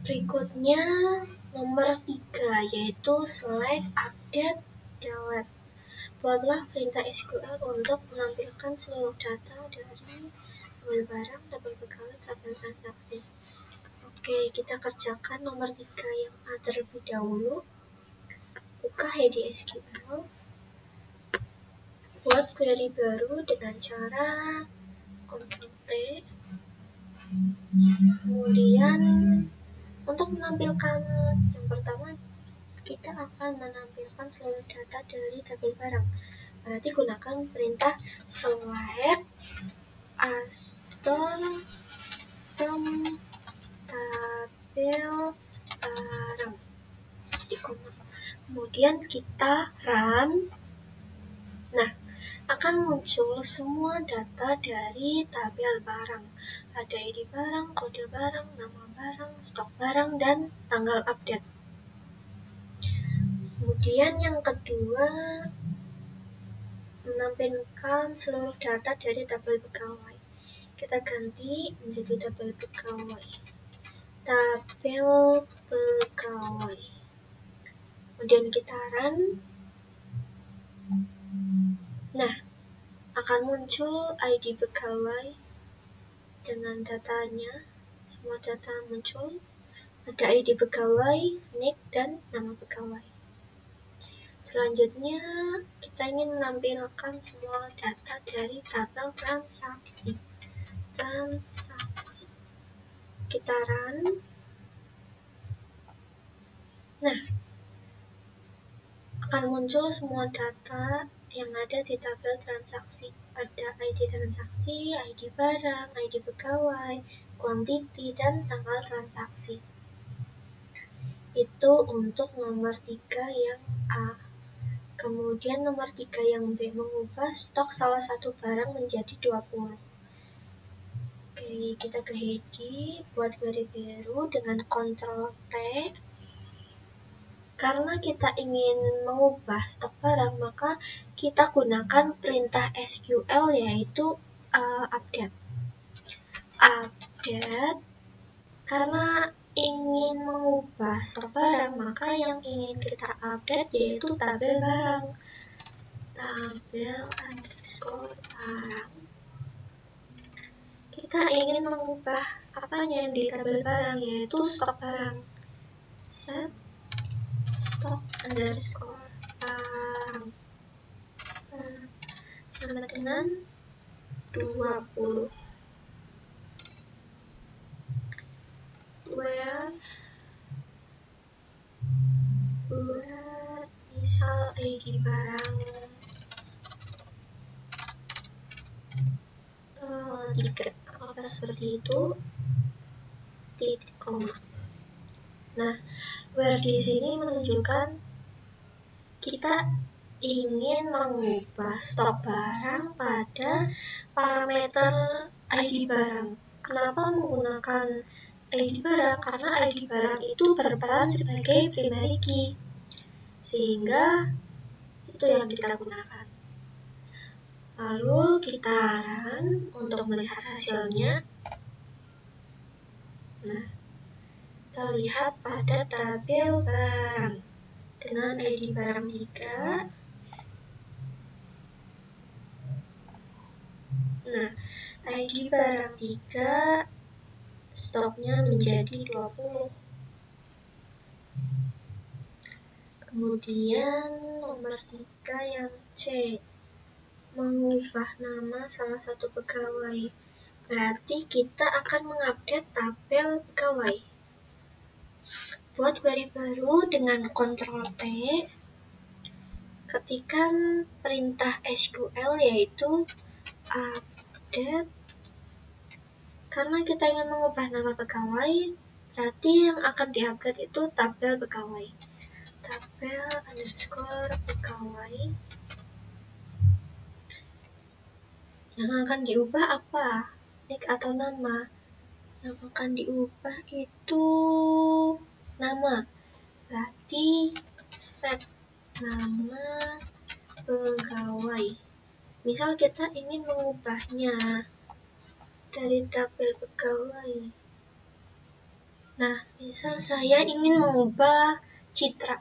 Berikutnya nomor 3 yaitu select, update, delete. Buatlah perintah SQL untuk menampilkan seluruh data dari tabel barang, tabel pegawai, tabel transaksi. Oke, kita kerjakan nomor 3 yang A terlebih dahulu. Buka Heidi SQL. Buat query baru dengan cara Ctrl+T. Kemudian untuk menampilkan yang pertama, kita akan menampilkan seluruh data dari tabel barang. Berarti gunakan perintah select astor from tabel barang. Kemudian kita run. Nah, akan muncul semua data dari tabel barang. Ada ID barang, kode barang, nama barang, stok barang, dan tanggal update. Kemudian yang kedua, menampilkan seluruh data dari tabel pegawai. Kita ganti menjadi tabel pegawai. Tabel pegawai. Kemudian kita run. Nah, akan muncul ID pegawai dengan datanya. Semua data muncul. Ada ID pegawai, nick, dan nama pegawai. Selanjutnya, kita ingin menampilkan semua data dari tabel transaksi. Kita run. Nah, akan muncul semua data yang ada di tabel transaksi. Ada ID transaksi, ID barang, ID pegawai, quantity, dan tanggal transaksi. Itu untuk nomor 3 yang A. Kemudian nomor 3 yang B, mengubah stok salah satu barang menjadi 20. Oke, kita ke Heidi, buat query baru dengan Ctrl+T. Karena kita ingin mengubah stok barang, maka kita gunakan perintah SQL yaitu update. Update, karena ingin mengubah stok barang, maka yang ingin kita update yaitu tabel barang. Tabel_barang. Kita ingin mengubah apanya yang di tabel barang, yaitu stok barang. Set stock_barang sama dengan 20. Where misal ID barang 3, apa seperti itu, titik koma. Nah, where di sini menunjukkan kita ingin mengubah stok barang pada parameter ID barang. Kenapa menggunakan ID barang? Karena ID barang itu berperan sebagai primary key, sehingga itu yang kita gunakan. Lalu kita run untuk melihat hasilnya. Nah, kita lihat pada tabel barang dengan ID barang 3. Nah, ID barang 3 stoknya menjadi 20. Kemudian nomor 3 yang C, mengubah nama salah satu pegawai. Berarti kita akan mengupdate tabel pegawai. Buat query baru dengan Ctrl+T, ketikkan perintah SQL yaitu update. Karena kita ingin mengubah nama pegawai, berarti yang akan diupdate itu tabel pegawai. Tabel_pegawai. Yang akan diubah apa? Nick atau nama? Yang akan diubah itu nama. Berarti set nama pegawai. Misal kita ingin mengubahnya dari tabel pegawai. Nah, Misal saya ingin mengubah citra.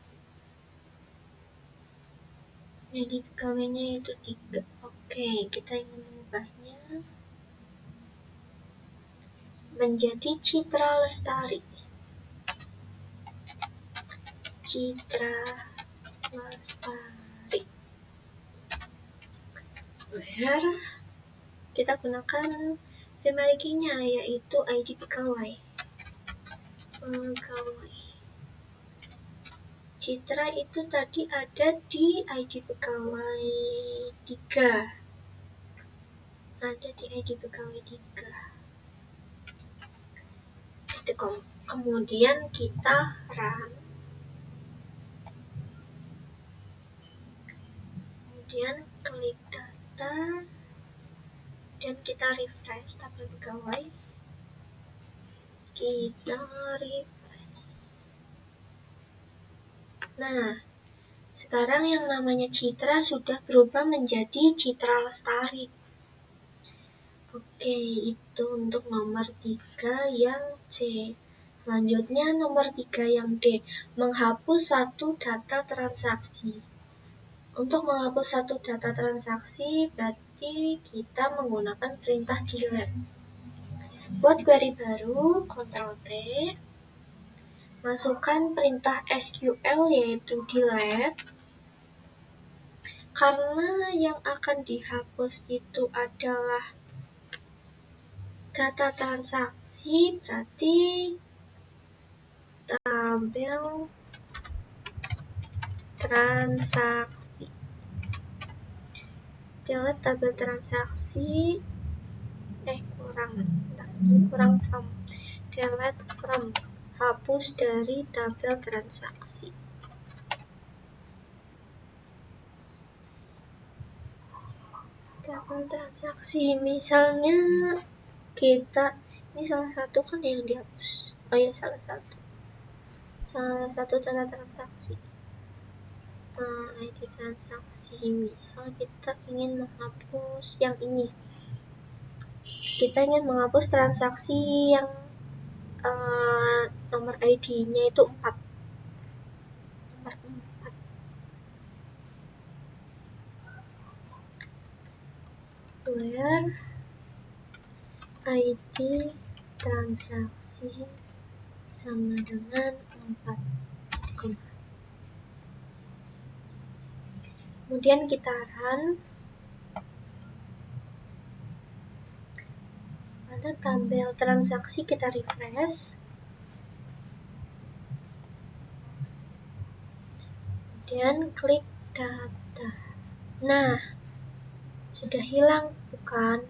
Jadi pegawainya itu 3. Oke, kita ingin mengubahnya menjadi Citra Lestari. Citra Lestari. Where kita gunakan primary key-nya yaitu ID pegawai. Citra itu tadi ada di ID pegawai 3. Ada di ID pegawai 3. Kemudian kita run. Kemudian klik data. Dan kita refresh tabel pegawai. Kita refresh. Nah, sekarang yang namanya Citra sudah berubah menjadi Citra Lestari. Oke, itu untuk nomor 3 yang C. Selanjutnya nomor 3 yang D, menghapus satu data transaksi. Untuk menghapus satu data transaksi berarti kita menggunakan perintah delete. Buat query baru, Ctrl T, masukkan perintah SQL yaitu delete. Karena yang akan dihapus itu adalah data transaksi, berarti tabel transaksi. Delete tabel transaksi. Kurang from. Delete from. Hapus dari tabel transaksi. Tabel transaksi, misalnya ini salah satu kan yang dihapus. Oh ya, salah satu data transaksi. ID transaksi, misal kita ingin menghapus yang ini. Kita ingin menghapus transaksi yang nomor ID-nya itu 4. Nomor 4. Where ID transaksi sama dengan 4. Kemudian kita run. Pada tabel transaksi kita refresh. Kemudian klik data. Nah, sudah hilang bukan?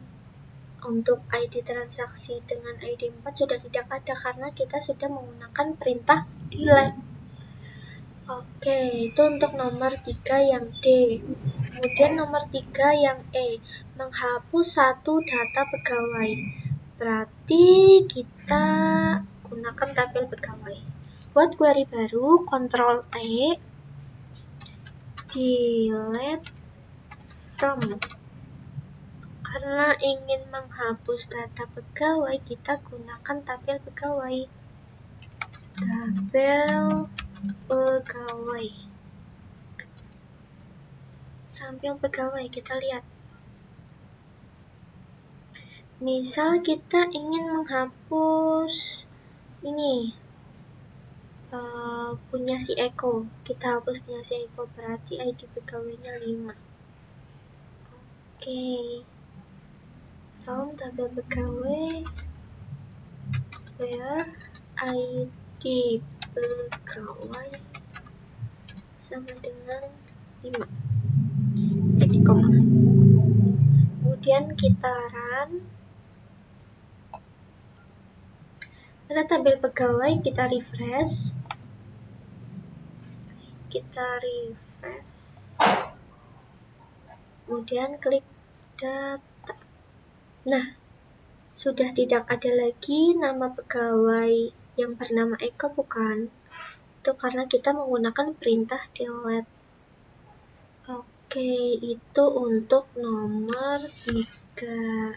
Untuk ID transaksi dengan ID 4 sudah tidak ada karena kita sudah menggunakan perintah delete. Oke, itu untuk nomor 3 yang D. Kemudian nomor 3 yang E, menghapus satu data pegawai. Berarti kita gunakan tabel pegawai. Buat query baru, Ctrl T, delete from. Karena ingin menghapus data pegawai, kita gunakan tabel pegawai. Tabel pegawai, kita lihat. Misal kita ingin menghapus ini, punya si Eko. Kita hapus punya si Eko, berarti ID pegawainya 5. Oke. From tabel pegawai, where ID pegawai sama dengan 5. Jadi koma. Kemudian kita run. Pada tabel pegawai kita refresh. Kemudian klik data. Nah, sudah tidak ada lagi nama pegawai yang bernama Eko bukan? Itu karena kita menggunakan perintah delete. Oke, itu untuk nomor 3.